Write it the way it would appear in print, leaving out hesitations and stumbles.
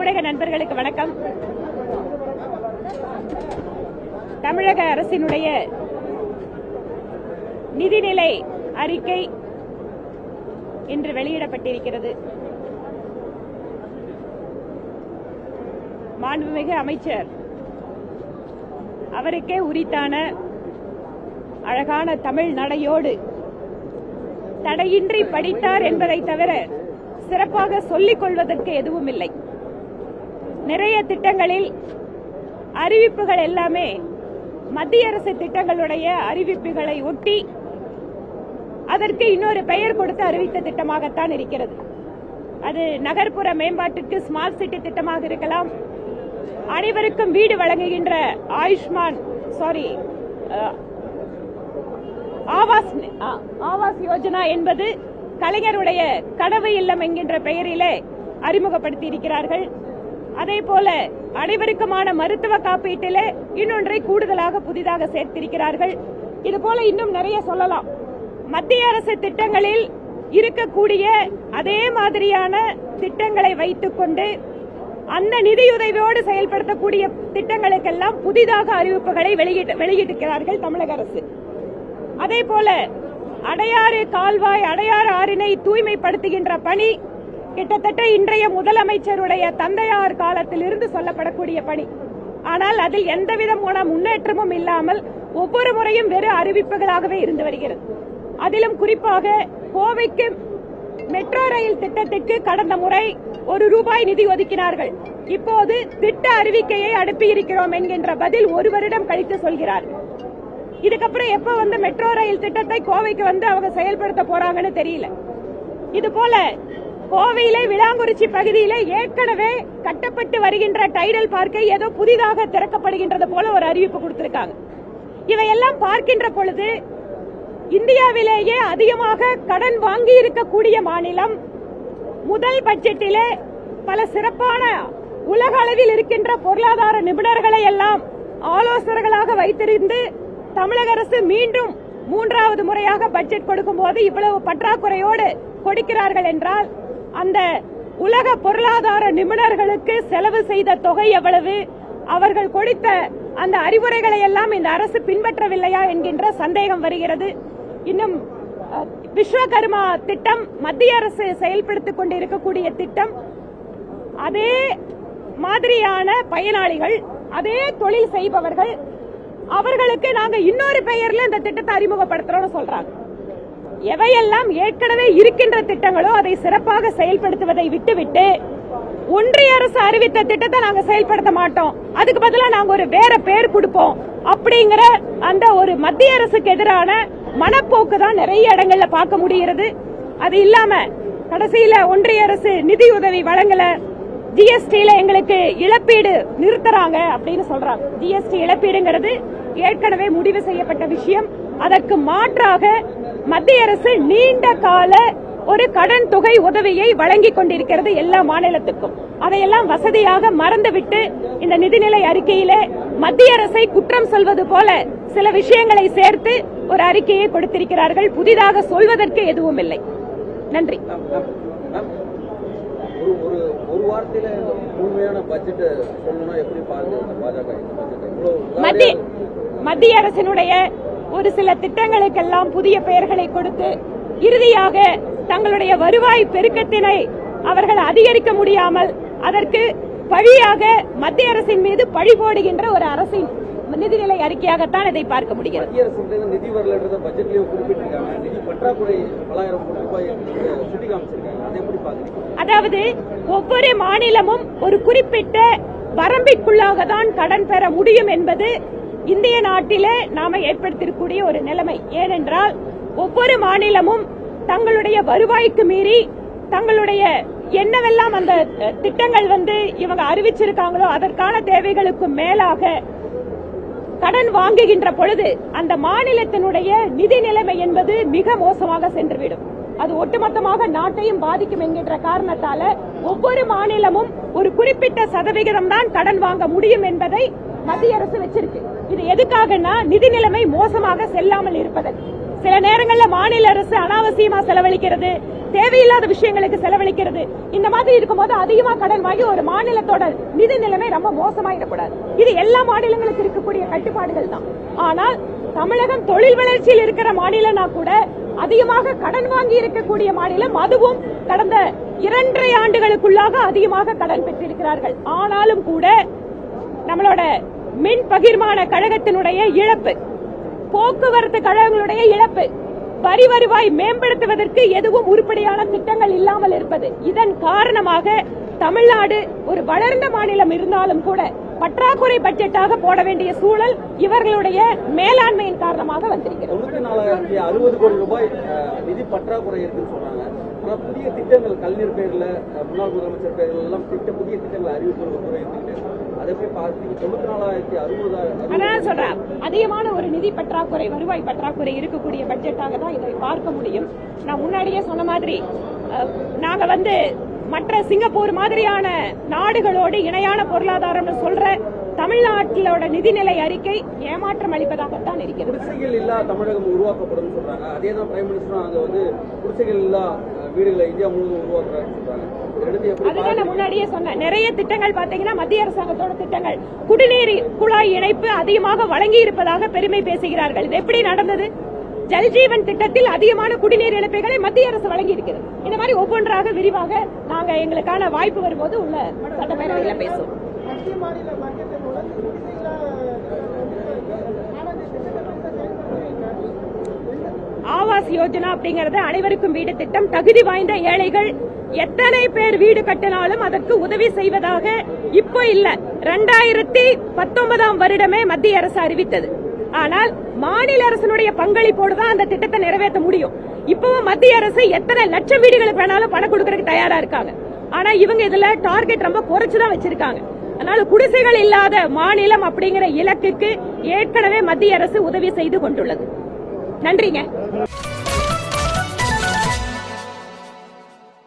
ஊடக நண்பர்களுக்கு வணக்கம். தமிழக அரசினுடைய நிதிநிலை அறிக்கை இன்று வெளியிடப்பட்டிருக்கிறது. மாண்புமிகு அமைச்சர் அவருக்கே உரித்தான அழகான தமிழ் நடையோடு தடையின்றி படித்தார் என்பதை தவிர சிறப்பாக சொல்லிக் கொள்வதற்கு எதுவும் இல்லை. நிறைய திட்டங்களில் அறிவிப்புகள் எல்லாமே மத்திய அரசு திட்டங்களுடைய அறிவிப்புகளை ஒட்டி அதற்கு இன்னொரு பெயர் கொடுத்து அறிவித்த திட்டமாகத்தான் இருக்கிறது. அது நகர்ப்புற மேம்பாட்டிற்கு ஸ்மார்ட் சிட்டி திட்டமாக இருக்கலாம், அனைவருக்கும் வீடு வழங்குகின்ற ஆவாஸ் யோஜனா என்பது கலைஞருடைய கனவு இல்லம் என்கின்ற பெயரிலே அறிமுகப்படுத்தி இருக்கிறார்கள். அதேபோல அனைவருக்குமான மருத்துவ காப்பீட்டிலே இன்னொன்றை கூடுதலாக புதிதாக சேர்த்திருக்கிறார்கள். இதுபோல இன்னும் நிறைய சொல்லலாம். மத்திய அரசு திட்டங்களில் இருக்கக்கூடிய அதே மாதிரியான திட்டங்களை வைத்துக் கொண்டு அந்த நிதியுதவியோடு செயல்படுத்தக்கூடிய திட்டங்களுக்கெல்லாம் புதிதாக அறிவிப்புகளை வெளியிட்டிருக்கிறார்கள் தமிழக அரசு. அதேபோல அடையாறு கால்வாய், அடையாறு ஆறினை தூய்மைப்படுத்துகின்ற பணி கிட்டத்தட்ட இன்றைய முதலமைச்சருடைய தந்தையார் காலத்தில் இருந்து சொல்லப்படக்கூடிய பணி. ஆனால் அதில் எந்தவிதமான முன்னேற்றமும் இல்லாமல் ஒவ்வொரு முறையும் வெறும் அறிவிப்புகளாகவே இருந்து வருகிறது. அதிலும் குறிப்பாக கோவைக்கு மெட்ரோ ரயில் திட்டத்திற்கு கடந்த முறை ₹1 நிதி ஒதுக்கினார்கள். இப்போது திட்ட அறிவிக்கையை அனுப்பியிருக்கிறோம் என்கின்ற பதில் ஒரு வருடம் கழித்து சொல்கிறார். இதுக்கப்புறம் எப்ப மெட்ரோ ரயில் திட்டத்தை கோவைக்கு அவங்க செயல்படுத்த போறாங்கன்னு தெரியல. இதுபோல கோவையிலே விளாங்குறிச்சி பகுதியிலே ஏற்கனவே கட்டப்பட்டு வருகின்ற டைடல் பார்க்கை ஏதோ புதிதாக திறக்கப்படுகின்றது போல ஒரு அறிவிப்பு கொடுத்திருக்காங்க. இவையெல்லாம் பார்க்கின்ற பொழுது இந்தியாவிலேயே அதிகமாக கடன் வாங்கி இருக்கக்கூடிய மாநிலம், முதல் பட்ஜெட்டிலே பல சிறப்பான உலக அளவில் இருக்கின்ற பொருளாதார நிபுணர்களை எல்லாம் ஆலோசகர்களாக வைத்திருந்து தமிழக அரசு மீண்டும் 3வது முறையாக பட்ஜெட் கொடுக்கும் போது இவ்வளவு பற்றாக்குறையோடு கொடுக்கிறார்கள் என்றால் அந்த உலக பொருளாதார நிபுணர்களுக்கு செலவு செய்த தொகை எவ்வளவு, அவர்கள் கொடுத்த அந்த அறிவுரைகளை எல்லாம் இந்த அரசு பின்பற்றவில்லையா என்கின்ற சந்தேகம் வருகிறது. இன்னும் விஸ்வகர்மா திட்டம் மத்திய அரசு செயல்படுத்திக் கொண்டிருக்கக்கூடிய திட்டம், அதே மாதிரியான பயனாளிகள், அதே தொழில் செய்பவர்கள், அவர்களுக்கு நாங்க இன்னொரு பெயர்ல இந்த திட்டத்தை அறிமுகப்படுத்துறோம் சொல்றாங்க. எவையெல்லாம் ஏற்கனவே இருக்கின்ற திட்டங்களோ அதை சிறப்பாக செயல்படுத்துவதை விட்டுவிட்டு ஒன்றிய அரசு அறிவித்த திட்டத்தை நாங்க செயல்படுத்த மாட்டோம், அதுக்கு பதிலாக நாங்க ஒரு வேற பெயர் கொடுப்போம் அப்படிங்கிற அந்த ஒரு மத்திய அரசுக்கு எதிரான மனப்போக்கு தான் நிறைய இடங்கள்ல பார்க்க முடிகிறது. அது இல்லாம கடைசியில ஒன்றிய அரசு நிதியுதவி வழங்கல, ஜிஎஸ்டியில எங்களுக்கு இழப்பீடு நிறுத்துறாங்க அப்படின்னு சொல்றாங்க. ஜிஎஸ்டி இழப்பீடுங்கிறது ஏற்கனவே முடிவு செய்யப்பட்ட விஷயம். அதற்கு மாற்றாக மத்திய அரசு நீண்ட கால ஒரு கடன் தொகை உதவியை வழங்கிக் கொண்டிருக்கிறது எல்லா மாநிலத்துக்கும். அதையெல்லாம் வசதியாக மறந்துவிட்டு இந்த நிதிநிலை அறிக்கையிலே மத்திய அரசை குற்றம் சொல்வது போல சில விஷயங்களை சேர்த்து ஒரு அறிக்கையை கொடுத்திருக்கிறார்கள். புதிதாக சொல்வதற்கு எதுவும் இல்லை. நன்றி. ஒரு வாரத்தில முழுமையான பட்ஜெட் சொல்லணும் எப்படி பாஜக மத்திய அரசினுடைய ஒரு சில திட்டங்களுக்கெல்லாம் புதிய பெயர்களை கொடுத்து இறுதியாக தங்களுடைய வருவாய் பெருக்கத்தினை அவர்கள் அதிகரிக்க முடியாமல் அதற்கு பழியாக மத்திய அரசின் மீது பழி போடுகின்ற ஒரு அரசின் நிதிநிலை அறிக்கையாகத்தான் இதை பார்க்க முடிகிறது. மத்திய அரசு நிதி வரலன்றத பட்ஜெட்லயே குறிப்பிட்டிருக்காங்க. நிதி பற்றாக்குறை பல்லாயிரம் கோடி ரூபாய் சுட்டி காமிச்சிருக்காங்க. அதை எப்படி பாக்குறீங்க? அதாவது ஒவ்வொரு மாநிலமும் ஒரு குறிப்பிட்ட வரம்பிற்குள்ளாக தான் கடன் பெற முடியும் என்பது இந்திய நாட்டிலே நாம ஏற்படுத்தியிருக்கக்கூடிய ஒரு நிலைமை. ஏனென்றால் ஒவ்வொரு மாநிலமும் தங்களுடைய வருவாய்க்கு மீறி தங்களுடைய என்னவெல்லாம் அந்த திட்டங்கள் இவங்க அறிவிச்சிருக்காங்களோ அதற்கான தேவைகளுக்கு மேலாக கடன் வாங்குகின்ற பொழுது அந்த மாநிலத்தினுடைய நிதி நிலைமை என்பது மிக மோசமாக சென்றுவிடும். அது ஒட்டுமொத்தமாக நாட்டையும் பாதிக்கும் என்கின்ற காரணத்தால ஒவ்வொரு மாநிலமும் ஒரு குறிப்பிட்ட சதவிகிதம் தான் கடன் வாங்க முடியும் என்பதை மத்திய அரசு வச்சிருக்கு. இது எதுக்காகனா நிதி நிலைமை மோசமாக செல்லாமல் இருப்பதற்கு. சில நேரங்களில் மாநில அரசு அனாவசியமா செலவழிக்கிறது, தேவையில்லாத விஷயங்களுக்கு செலவழிக்கிறது. இந்த மாதிரி இருக்கும்போது அதிகமா கடன் வாங்கி ஒரு மாநிலத்தோட நிதி நிலைமை ரொம்ப மோசமாயிடக்கூடாது. இது எல்லா மாநிலங்களுக்கு இருக்கக்கூடிய கட்டுப்பாடுகள் தான். ஆனால் தமிழகம் தொழில் வளர்ச்சியில் இருக்கிற மாநிலம்னா கூட அதிகமாக கடன் வாங்கி இருக்கக்கூடிய மாநிலம். அதுவும் கடந்த 2.5 ஆண்டுகளுக்குள்ளாக அதிகமாக கடன் பெற்றிருக்கிறார்கள். ஆனாலும் கூட நம்மளோட மின் பகிர்மான கழகத்தினுடைய இழப்பு, போக்குவரத்து கழகங்களுடைய இழப்பு, வரி வருவாய் மேம்படுத்துவதற்கு எதுவும் உருப்படியான திட்டங்கள் இல்லாமல் இருப்பது, இதன் காரணமாக தமிழ்நாடு ஒரு வளர்ந்த மாநிலம் இருந்தாலும் கூட பற்றாக்குறை பட்ஜெட்டாக போட வேண்டிய சூழல் இவர்களுடைய மேலாண்மையின் காரணமாக வந்திருக்கிறது. 94,060 கோடி ரூபாய் நிதி பற்றாக்குறை இருக்குன்னு சொல்றாங்க. ஆனா புதிய திட்டங்கள் கலைஞர் பேர்ல, முன்னாள் முதலமைச்சர் பேர்ல எல்லாம் புதிய திட்டங்கள் அறிவிப்பு அதை போய் பார்த்து 94,060 சொல்றேன். அதிகமான ஒரு நிதி பற்றாக்குறை, வருவாய் பற்றாக்குறை இருக்கக்கூடிய பட்ஜெட்டாக தான் இதை பார்க்க முடியும். நான் முன்னாடியே சொன்ன மாதிரி நாங்க மற்ற சிங்கப்பூர் மாதிரியான நாடுகளோடு இணையான பொருளாதாரம் சொல்ற தமிழ்நாட்டிலோட நிதிநிலை அறிக்கை ஏமாற்றம் அளிப்பதாகத்தான் இருக்கிறது. குடிசைகள் இல்லா தமிழகம் உருவாக்கப்படும் சொல்றாங்க. அதேதான் பிரைம் மினிஸ்டரும் அங்க குடிசைகள் இல்லா வீடுகளை இந்தியா முழுவதும் உருவாக்குறாங்க சொல்றாங்க. அதுதான் நான் முன்னாடியே சொன்னேன். நிறைய திட்டங்கள் பாத்தீங்கன்னா மத்திய அரசாங்கத்தோட திட்டங்கள், குடிநீர் குழாய் இணைப்பு அதிகமாக வழங்கி இருப்பதாக பெருமை பேசுகிறார்கள். இது எப்படி நடந்தது? ஜல்ஜீவன் திட்டத்தில் அதிகமான குடிநீர் இணைப்புகளை மத்திய அரசு வழங்கி இருக்கிறது. இந்த மாதிரி ஒவ்வொன்றாக விரிவாக நாங்க எங்களுக்கான வாய்ப்பு வரும்போது உள்ள சட்டப்பேரவையில் பேசுவோம். ஆவாஸ் யோஜனா அப்படிங்கறது அனைவருக்கும் வீடு திட்டம். தகுதி வாய்ந்த ஏழைகள் எத்தனை பேர் வீடு கட்டினாலும் அதற்கு உதவி செய்வதாக இப்ப இல்ல, 2019ஆம் வருடமே மத்திய அரசு அறிவித்தது. ஆனால் மாநில அரசினுடைய பங்களிப்போடு தான் அந்த திட்டத்தை நிறைவேற்ற முடியும். இப்பவும் மத்திய அரசு எத்தனை லட்சம் வீடுகளுக்கு வேணாலும் பணம் கொடுக்கறதுக்கு தயாரா இருக்காங்க. ஆனா இவங்க இதுல டார்கெட் ரொம்ப குறைச்சுதான் வச்சிருக்காங்க. அதனால குடிசைகள் இல்லாத மாநிலம் அப்படிங்கிற இலக்குக்கு ஏற்கனவே மத்திய அரசு உதவி செய்து கொண்டுள்ளது. நன்றிங்க.